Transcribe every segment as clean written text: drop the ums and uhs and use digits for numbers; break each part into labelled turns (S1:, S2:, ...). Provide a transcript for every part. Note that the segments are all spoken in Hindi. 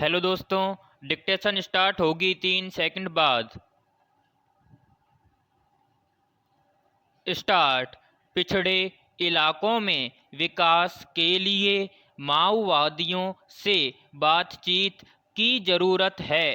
S1: हेलो दोस्तों, डिक्टेशन स्टार्ट होगी 3 सेकंड बाद। स्टार्ट। पिछड़े इलाकों में विकास के लिए माओवादियों से बातचीत की जरूरत है।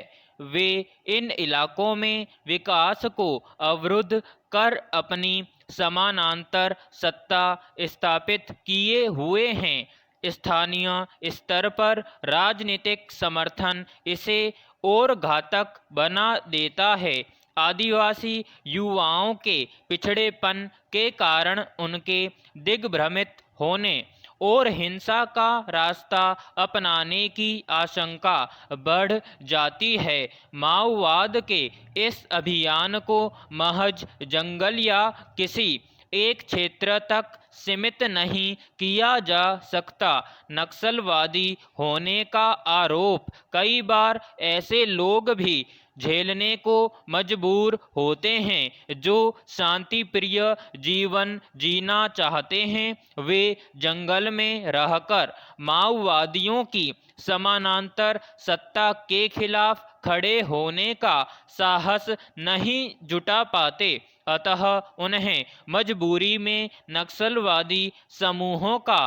S1: वे इन इलाकों में विकास को अवरुद्ध कर अपनी समानांतर सत्ता स्थापित किए हुए हैं। स्थानीय स्तर पर राजनीतिक समर्थन इसे और घातक बना देता है। आदिवासी युवाओं के पिछड़ेपन के कारण उनके दिग्भ्रमित होने और हिंसा का रास्ता अपनाने की आशंका बढ़ जाती है। माओवाद के इस अभियान को महज जंगल या किसी एक क्षेत्र तक सीमित नहीं किया जा सकता। नक्सलवादी होने का आरोप कई बार ऐसे लोग भी झेलने को मजबूर होते हैं जो शांति प्रिय जीवन जीना चाहते हैं। वे जंगल में रहकर माओवादियों की समानांतर सत्ता के खिलाफ खड़े होने का साहस नहीं जुटा पाते, अतः उन्हें मजबूरी में नक्सलवादी समूहों का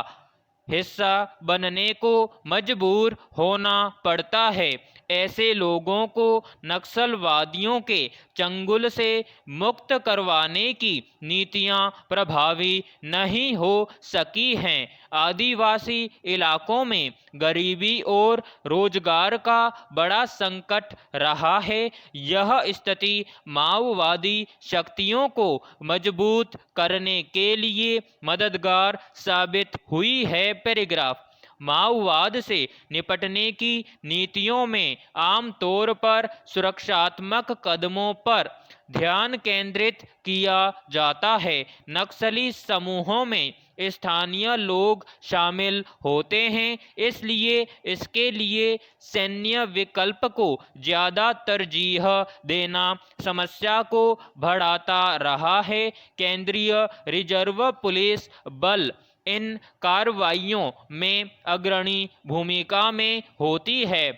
S1: हिस्सा बनने को मजबूर होना पड़ता है। ऐसे लोगों को नक्सलवादियों के चंगुल से मुक्त करवाने की नीतियां प्रभावी नहीं हो सकी हैं। आदिवासी इलाकों में गरीबी और रोजगार का बड़ा संकट रहा है। यह स्थिति माओवादी शक्तियों को मजबूत करने के लिए मददगार साबित हुई है। पैराग्राफ। माओवाद से निपटने की नीतियों में आमतौर पर सुरक्षात्मक कदमों पर ध्यान केंद्रित किया जाता है। नक्सली समूहों में स्थानीय लोग शामिल होते हैं, इसलिए इसके लिए सैन्य विकल्प को ज़्यादा तरजीह देना समस्या को बढ़ाता रहा है। केंद्रीय रिजर्व पुलिस बल इन कार्रवाइयों में अग्रणी भूमिका में होती है।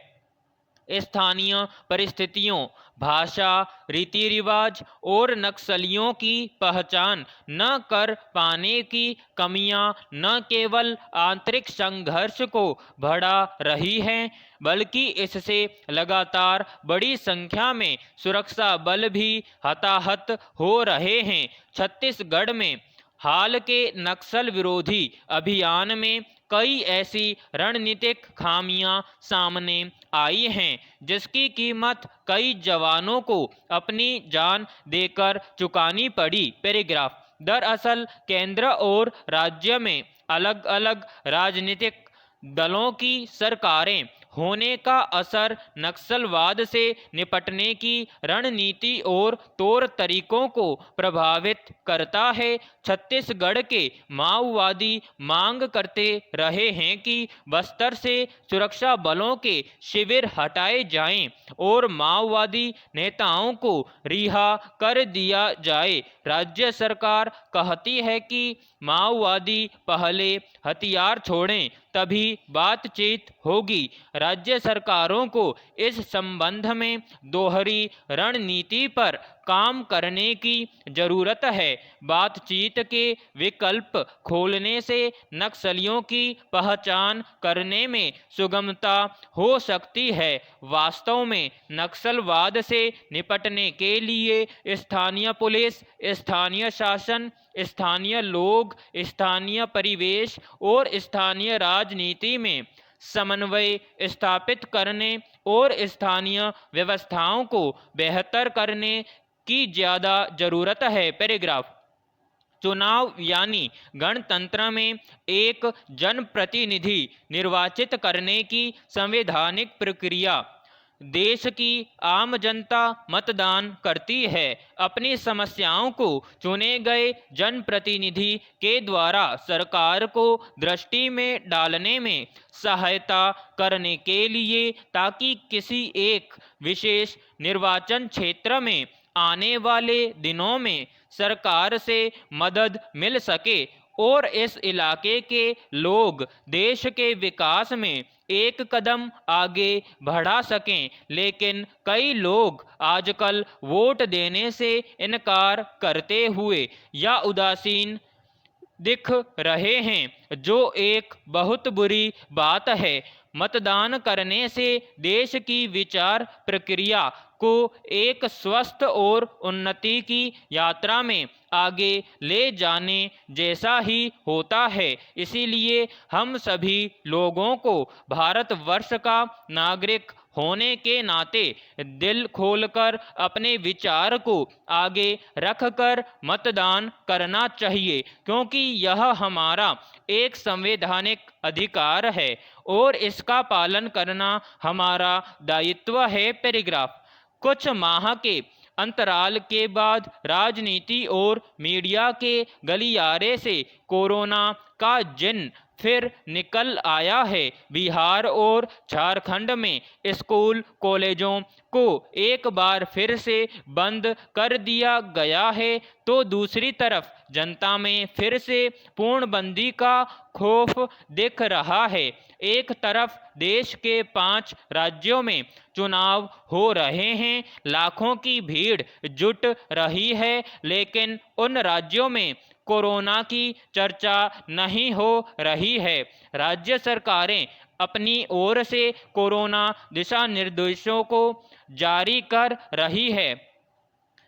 S1: स्थानीय परिस्थितियों, भाषा, रीति रिवाज और नक्सलियों की पहचान न कर पाने की कमियां न केवल आंतरिक संघर्ष को बढ़ा रही हैं, बल्कि इससे लगातार बड़ी संख्या में सुरक्षा बल भी हताहत हो रहे हैं। छत्तीसगढ़ में हाल के नक्सल विरोधी अभियान में कई ऐसी रणनीतिक खामियां सामने आई हैं जिसकी कीमत कई जवानों को अपनी जान देकर चुकानी पड़ी। पैराग्राफ। दरअसल केंद्र और राज्य में अलग अलग राजनीतिक दलों की सरकारें होने का असर नक्सलवाद से निपटने की रणनीति और तौर तरीकों को प्रभावित करता है। छत्तीसगढ़ के माओवादी मांग करते रहे हैं कि बस्तर से सुरक्षा बलों के शिविर हटाए जाएं और माओवादी नेताओं को रिहा कर दिया जाए। राज्य सरकार कहती है कि माओवादी पहले हथियार छोड़ें, तभी बातचीत होगी। राज्य सरकारों को इस संबंध में दोहरी रणनीति पर काम करने की जरूरत है। बातचीत के विकल्प खोलने से नक्सलियों की पहचान करने में सुगमता हो सकती है। वास्तव में नक्सलवाद से निपटने के लिए स्थानीय पुलिस, स्थानीय शासन, स्थानीय लोग, स्थानीय परिवेश और स्थानीय राजनीति में समन्वय स्थापित करने और स्थानीय व्यवस्थाओं को बेहतर करने की ज़्यादा ज़रूरत है। पैराग्राफ। चुनाव यानी गणतंत्र में एक जनप्रतिनिधि निर्वाचित करने की संवैधानिक प्रक्रिया। देश की आम जनता मतदान करती है। अपनी समस्याओं को चुने गए जनप्रतिनिधि के द्वारा सरकार को दृष्टि में डालने में सहायता करने के लिए, ताकि किसी एक विशेष निर्वाचन क्षेत्र में आने वाले दिनों में सरकार से मदद मिल सके। और इस इलाके के लोग देश के विकास में एक कदम आगे बढ़ा सकें। लेकिन कई लोग आजकल वोट देने से इनकार करते हुए या उदासीन दिख रहे हैं, जो एक बहुत बुरी बात है। मतदान करने से देश की विचार प्रक्रिया को एक स्वस्थ और उन्नति की यात्रा में आगे ले जाने जैसा ही होता है। इसीलिए हम सभी लोगों को भारतवर्ष का नागरिक होने के नाते दिल खोलकर अपने विचार को आगे रखकर मतदान करना चाहिए, क्योंकि यह हमारा एक संवैधानिक अधिकार है और इसका पालन करना हमारा दायित्व है। पैराग्राफ। कुछ माह के अंतराल के बाद राजनीति और मीडिया के गलियारे से कोरोना का जिन फिर निकल आया है। बिहार और झारखंड में स्कूल कॉलेजों को एक बार फिर से बंद कर दिया गया है, तो दूसरी तरफ जनता में फिर से पूर्णबंदी का खौफ दिख रहा है। एक तरफ देश के 5 राज्यों में चुनाव हो रहे हैं, लाखों की भीड़ जुट रही है, लेकिन उन राज्यों में कोरोना की चर्चा नहीं हो रही है। राज्य सरकारें अपनी ओर से कोरोना दिशा निर्देशों को जारी कर रही है।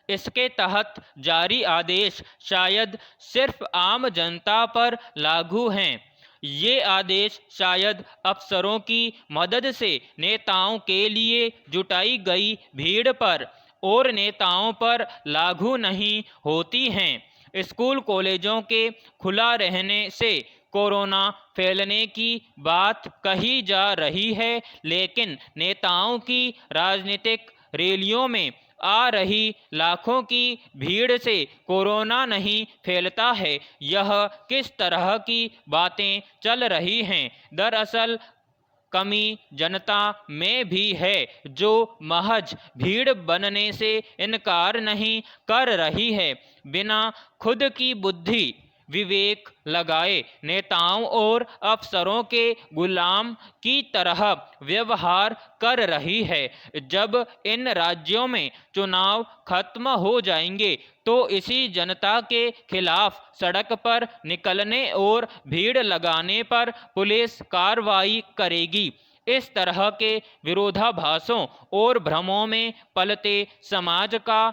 S1: इसके तहत जारी आदेश शायद सिर्फ आम जनता पर लागू हैं। ये आदेश शायद अफसरों की मदद से नेताओं के लिए जुटाई गई भीड़ पर और नेताओं पर लागू नहीं होती हैं। स्कूल कॉलेजों के खुला रहने से कोरोना फैलने की बात कही जा रही है, लेकिन नेताओं की राजनीतिक रैलियों में आ रही लाखों की भीड़ से कोरोना नहीं फैलता है। यह किस तरह की बातें चल रही हैं? दरअसल कमी जनता में भी है, जो महज भीड़ बनने से इनकार नहीं कर रही है। बिना खुद की बुद्धि विवेक लगाए नेताओं और अफसरों के गुलाम की तरह व्यवहार कर रही है। जब इन राज्यों में चुनाव खत्म हो जाएंगे, तो इसी जनता के खिलाफ सड़क पर निकलने और भीड़ लगाने पर पुलिस कार्रवाई करेगी। इस तरह के विरोधाभासों और भ्रमों में पलते समाज का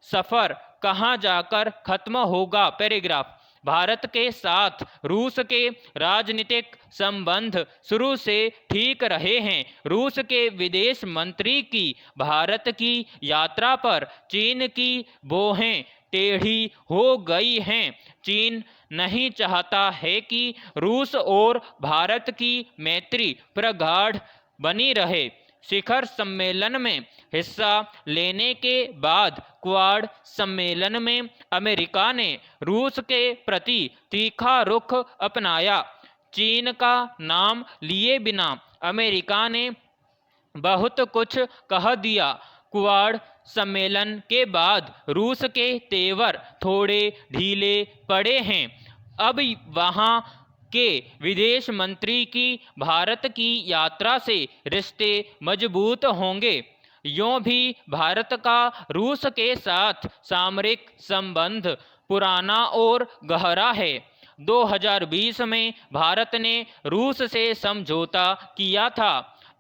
S1: सफर कहाँ जाकर खत्म होगा? पैराग्राफ। भारत के साथ रूस के राजनीतिक संबंध शुरू से ठीक रहे हैं। रूस के विदेश मंत्री की भारत की यात्रा पर चीन की भौहें टेढ़ी हो गई हैं। चीन नहीं चाहता है कि रूस और भारत की मैत्री प्रगाढ़ बनी रहे। शिखर सम्मेलन में हिस्सा लेने के बाद क्वाड सम्मेलन में अमेरिका ने रूस के प्रति तीखा रुख अपनाया। चीन का नाम लिए बिना अमेरिका ने बहुत कुछ कह दिया। क्वाड सम्मेलन के बाद रूस के तेवर थोड़े ढीले पड़े हैं। अब वहाँ के विदेश मंत्री की भारत की यात्रा से रिश्ते मजबूत होंगे। यूं भी भारत का रूस के साथ सामरिक संबंध पुराना और गहरा है। 2020 में भारत ने रूस से समझौता किया था।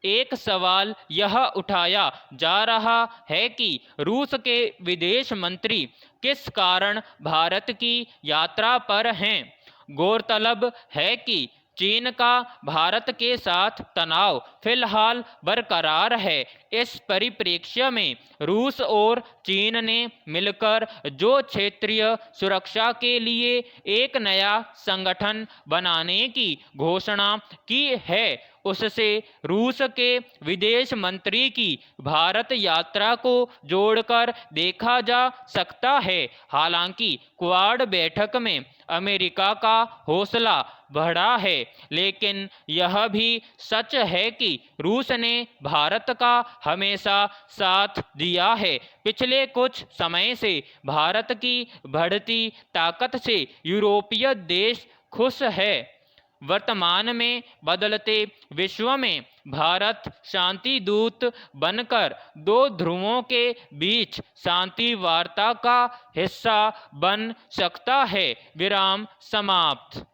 S1: एक सवाल यह उठाया जा रहा है कि रूस के विदेश मंत्री किस कारण भारत की यात्रा पर हैं। गौरतलब है कि चीन का भारत के साथ तनाव फिलहाल बरकरार है। इस परिप्रेक्ष्य में रूस और चीन ने मिलकर जो क्षेत्रीय सुरक्षा के लिए एक नया संगठन बनाने की घोषणा की है, उससे रूस के विदेश मंत्री की भारत यात्रा को जोड़कर देखा जा सकता है। हालांकि क्वाड बैठक में अमेरिका का हौसला बढ़ा है, लेकिन यह भी सच है कि रूस ने भारत का हमेशा साथ दिया है। पिछले कुछ समय से भारत की बढ़ती ताकत से यूरोपीय देश खुश है। वर्तमान में बदलते विश्व में भारत शांति दूत बनकर दो ध्रुवों के बीच शांति वार्ता का हिस्सा बन सकता है। विराम समाप्त।